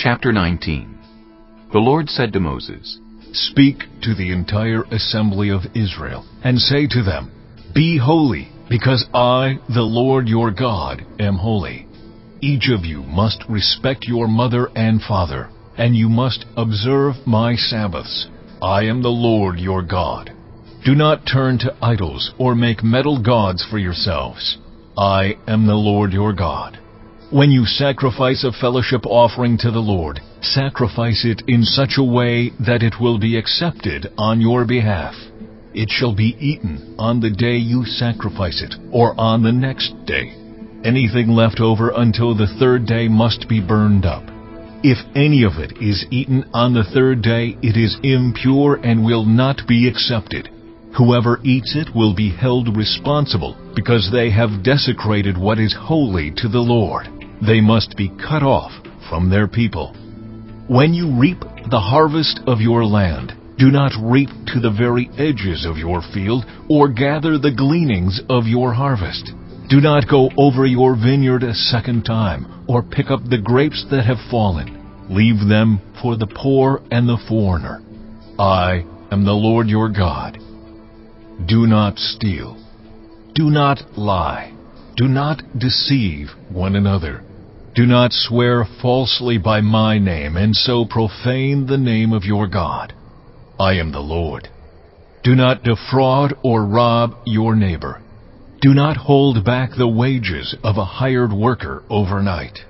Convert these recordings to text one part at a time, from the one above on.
Chapter 19. The Lord said to Moses, "Speak to the entire assembly of Israel, and say to them, 'Be holy, because I, the Lord your God, am holy. Each of you must respect your mother and father, and you must observe my Sabbaths. I am the Lord your God. Do not turn to idols or make metal gods for yourselves. I am the Lord your God. When you sacrifice a fellowship offering to the Lord, sacrifice it in such a way that it will be accepted on your behalf. It shall be eaten on the day you sacrifice it, or on the next day. Anything left over until the third day must be burned up. If any of it is eaten on the third day, it is impure and will not be accepted. Whoever eats it will be held responsible, because they have desecrated what is holy to the Lord. They must be cut off from their people. When you reap the harvest of your land, do not reap to the very edges of your field, or gather the gleanings of your harvest. Do not go over your vineyard a second time, or pick up the grapes that have fallen. Leave them for the poor and the foreigner. I am the Lord your God. Do not steal. Do not lie. Do not deceive one another. Do not swear falsely by my name, and so profane the name of your God. I am the Lord. Do not defraud or rob your neighbor. Do not hold back the wages of a hired worker overnight.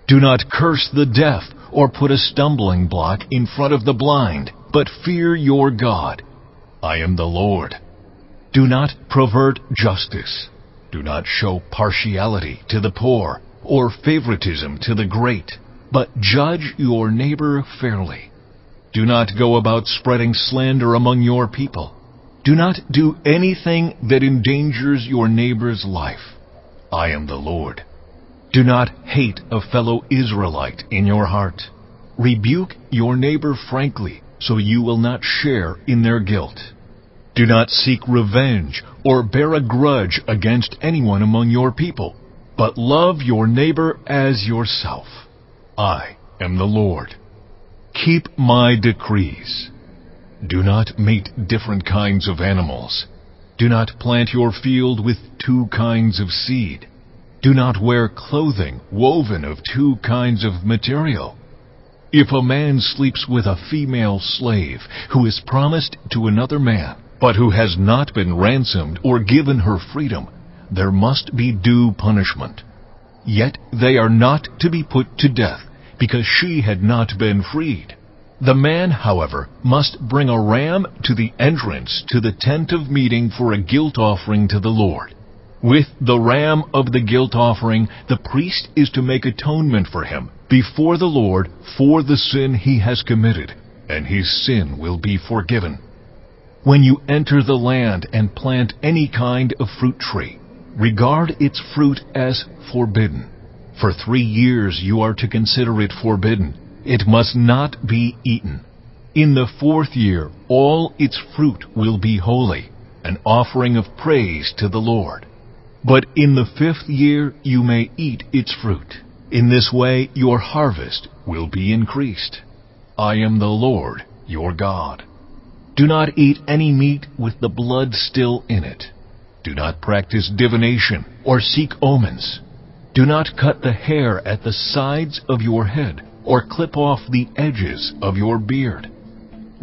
Do not curse the deaf or put a stumbling block in front of the blind, but fear your God. I am the Lord. Do not pervert justice. Do not show partiality to the poor or favoritism to the great, but judge your neighbor fairly. Do not go about spreading slander among your people. Do not do anything that endangers your neighbor's life. I am the Lord. Do not hate a fellow Israelite in your heart. Rebuke your neighbor frankly, so you will not share in their guilt. Do not seek revenge or bear a grudge against anyone among your people, but love your neighbor as yourself. I am the Lord. Keep my decrees. Do not mate different kinds of animals. Do not plant your field with two kinds of seed. Do not wear clothing woven of two kinds of material. If a man sleeps with a female slave who is promised to another man, but who has not been ransomed or given her freedom, there must be due punishment. Yet they are not to be put to death, because she had not been freed. The man, however, must bring a ram to the entrance to the tent of meeting for a guilt offering to the Lord. With the ram of the guilt offering, the priest is to make atonement for him before the Lord for the sin he has committed, and his sin will be forgiven. When you enter the land and plant any kind of fruit tree, regard its fruit as forbidden. For 3 years you are to consider it forbidden. It must not be eaten. In the 4th year all its fruit will be holy, an offering of praise to the Lord. But in the 5th year you may eat its fruit. In this way your harvest will be increased. I am the Lord your God. Do not eat any meat with the blood still in it. Do not practice divination or seek omens. Do not cut the hair at the sides of your head or clip off the edges of your beard.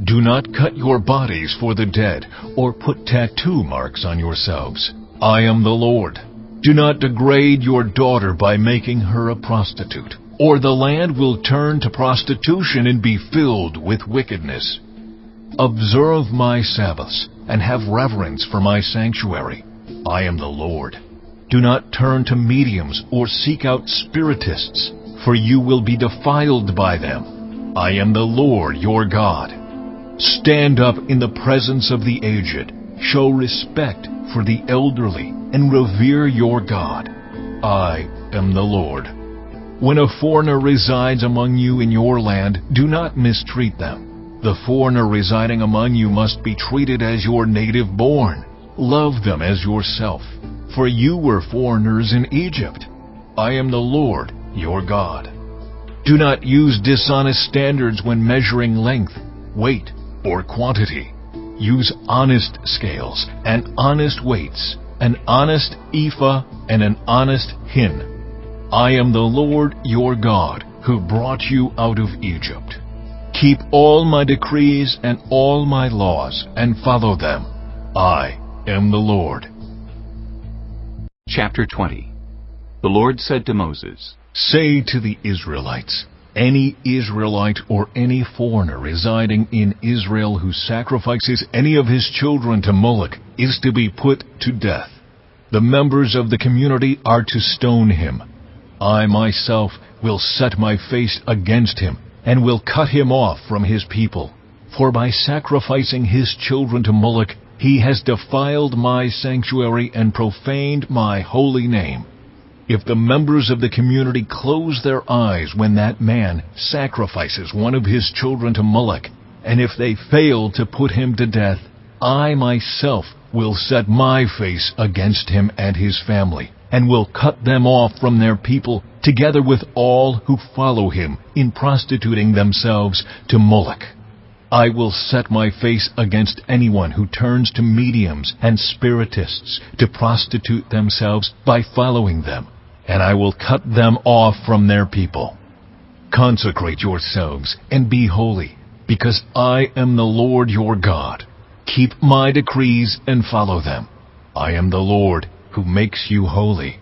Do not cut your bodies for the dead or put tattoo marks on yourselves. I am the Lord. Do not degrade your daughter by making her a prostitute, or the land will turn to prostitution and be filled with wickedness. Observe my Sabbaths and have reverence for my sanctuary. I am the Lord. Do not turn to mediums or seek out spiritists, for you will be defiled by them. I am the Lord your God. Stand up in the presence of the aged. Show respect for the elderly and revere your God. I am the Lord. When a foreigner resides among you in your land, do not mistreat them. The foreigner residing among you must be treated as your native born. Love them as yourself, for you were foreigners in Egypt. I am the Lord your God. Do not use dishonest standards when measuring length, weight, or quantity. Use honest scales and honest weights, an honest ephah and an honest hin. I am the Lord your God, who brought you out of Egypt. Keep all my decrees and all my laws, and follow them. I am the Lord. Chapter 20. The Lord said to Moses, Say to the Israelites, any Israelite or any foreigner residing in Israel who sacrifices any of his children to Moloch is to be put to death. The members of the community are to stone him. I myself will set my face against him, and will cut him off from his people. For by sacrificing his children to Moloch, he has defiled my sanctuary and profaned my holy name. If the members of the community close their eyes when that man sacrifices one of his children to Moloch, and if they fail to put him to death, I myself will set my face against him and his family, and will cut them off from their people, together with all who follow him in prostituting themselves to Moloch. I will set my face against anyone who turns to mediums and spiritists to prostitute themselves by following them, and I will cut them off from their people. Consecrate yourselves and be holy, because I am the Lord your God. Keep my decrees and follow them. I am the Lord who makes you holy.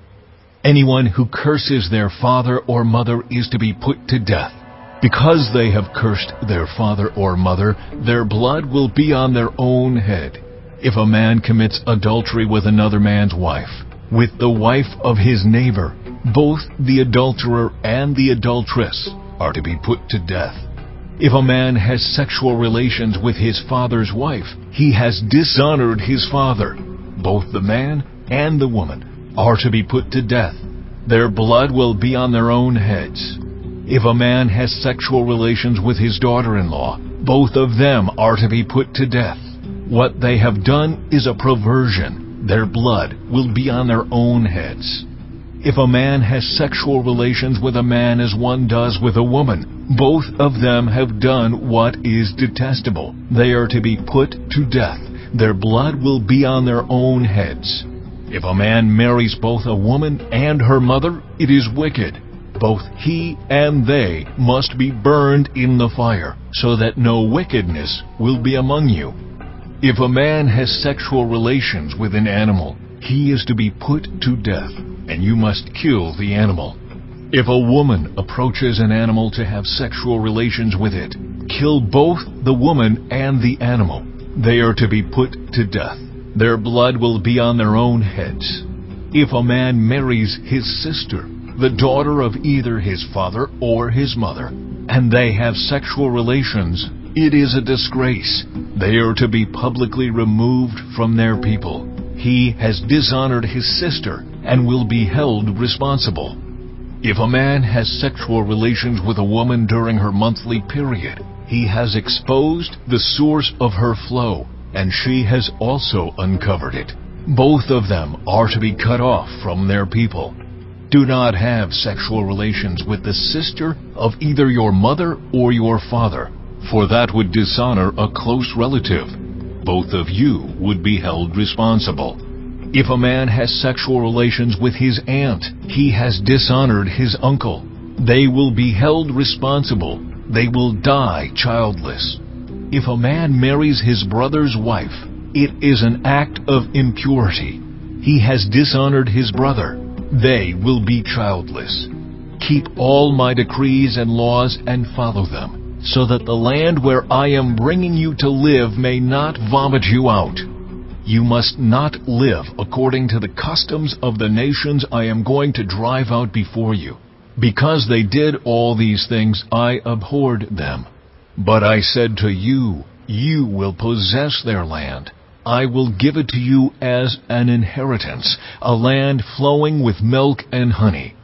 Anyone who curses their father or mother is to be put to death. Because they have cursed their father or mother, their blood will be on their own head. If a man commits adultery with another man's wife, with the wife of his neighbor, both the adulterer and the adulteress are to be put to death. If a man has sexual relations with his father's wife, he has dishonored his father. Both the man and the woman are to be put to death. Their blood will be on their own heads. If a man has sexual relations with his daughter-in-law, both of them are to be put to death. What they have done is a perversion. Their blood will be on their own heads. If a man has sexual relations with a man as one does with a woman, both of them have done what is detestable. They are to be put to death. Their blood will be on their own heads. If a man marries both a woman and her mother, it is wicked. Both he and they must be burned in the fire, so that no wickedness will be among you. If a man has sexual relations with an animal, he is to be put to death, and you must kill the animal. If a woman approaches an animal to have sexual relations with it, kill both the woman and the animal. They are to be put to death. Their blood will be on their own heads. If a man marries his sister, the daughter of either his father or his mother, and they have sexual relations, it is a disgrace. They are to be publicly removed from their people. He has dishonored his sister and will be held responsible. If a man has sexual relations with a woman during her monthly period, he has exposed the source of her flow, and she has also uncovered it. Both of them are to be cut off from their people. Do not have sexual relations with the sister of either your mother or your father, for that would dishonor a close relative. Both of you would be held responsible. If a man has sexual relations with his aunt, he has dishonored his uncle. They will be held responsible. They will die childless. If a man marries his brother's wife, it is an act of impurity. He has dishonored his brother. They will be childless. Keep all my decrees and laws and follow them, so that the land where I am bringing you to live may not vomit you out. You must not live according to the customs of the nations I am going to drive out before you. Because they did all these things, I abhorred them. But I said to you, you will possess their land. I will give it to you as an inheritance, a land flowing with milk and honey.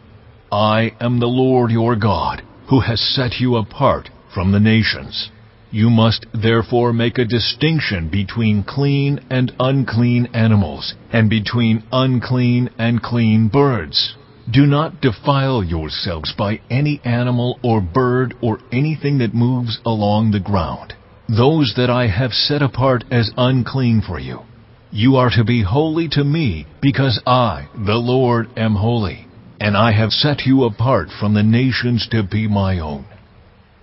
I am the Lord your God, who has set you apart from the nations. You must therefore make a distinction between clean and unclean animals, and between unclean and clean birds. Do not defile yourselves by any animal or bird or anything that moves along the ground, those that I have set apart as unclean for you. You are to be holy to me, because I, the Lord, am holy, and I have set you apart from the nations to be my own.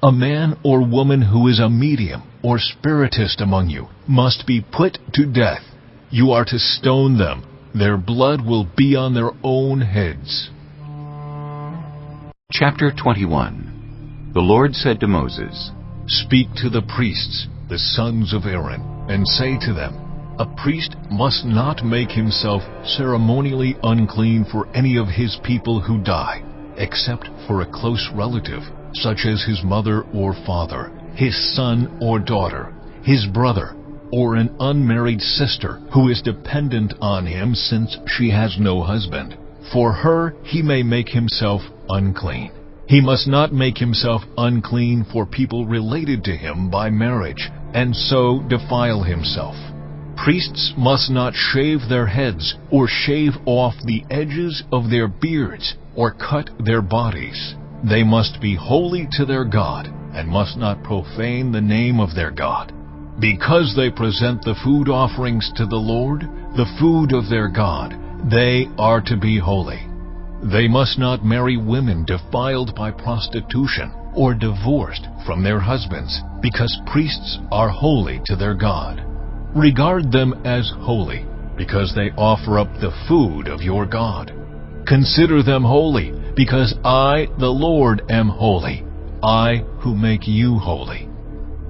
A man or woman who is a medium or spiritist among you must be put to death. You are to stone them. Their blood will be on their own heads. Chapter 21. The Lord said to Moses, Speak to the priests, the sons of Aaron, and say to them, A priest must not make himself ceremonially unclean for any of his people who die, except for a close relative, such as his mother or father, his son or daughter, his brother, or an unmarried sister who is dependent on him since she has no husband. For her he may make himself unclean. He must not make himself unclean for people related to him by marriage, and so defile himself. Priests must not shave their heads, or shave off the edges of their beards, or cut their bodies. They must be holy to their God, and must not profane the name of their God. Because they present the food offerings to the Lord, the food of their God, they are to be holy. They must not marry women defiled by prostitution or divorced from their husbands, because priests are holy to their God. Regard them as holy, because they offer up the food of your God. Consider them holy, because I, the Lord, am holy, I who make you holy.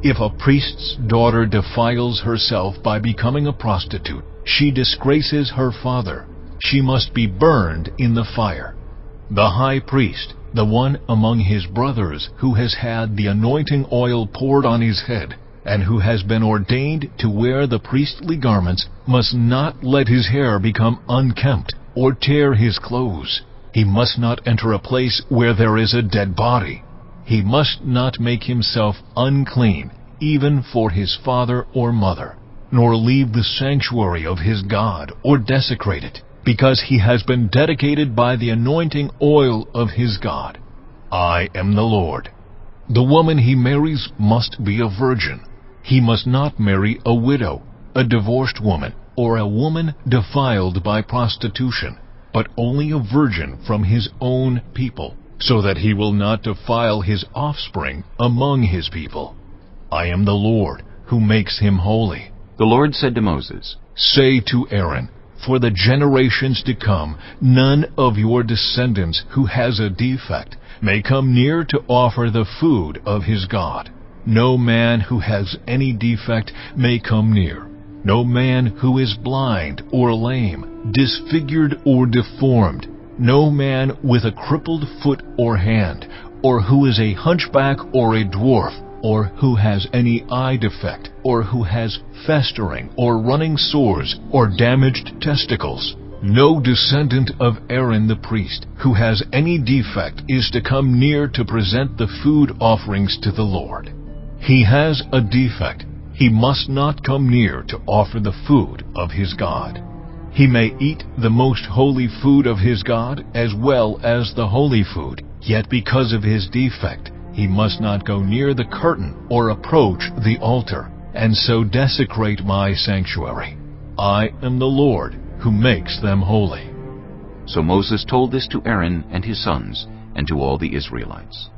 If a priest's daughter defiles herself by becoming a prostitute, she disgraces her father. She must be burned in the fire. The high priest, the one among his brothers who has had the anointing oil poured on his head, and who has been ordained to wear the priestly garments, must not let his hair become unkempt or tear his clothes. He must not enter a place where there is a dead body. He must not make himself unclean, even for his father or mother, nor leave the sanctuary of his God or desecrate it, because he has been dedicated by the anointing oil of his God. I am the Lord. The woman he marries must be a virgin. He must not marry a widow, a divorced woman, or a woman defiled by prostitution, but only a virgin from his own people, so that he will not defile his offspring among his people. I am the Lord, who makes him holy. The Lord said to Moses, Say to Aaron, For the generations to come, none of your descendants who has a defect may come near to offer the food of his God. No man who has any defect may come near. No man who is blind or lame, disfigured or deformed, no man with a crippled foot or hand, or who is a hunchback or a dwarf, or who has any eye defect, or who has festering or running sores or damaged testicles. No descendant of Aaron the priest who has any defect is to come near to present the food offerings to the Lord. He has a defect. He must not come near to offer the food of his God. He may eat the most holy food of his God as well as the holy food, yet because of his defect, he must not go near the curtain or approach the altar, and so desecrate my sanctuary. I am the Lord who makes them holy. So Moses told this to Aaron and his sons, and to all the Israelites.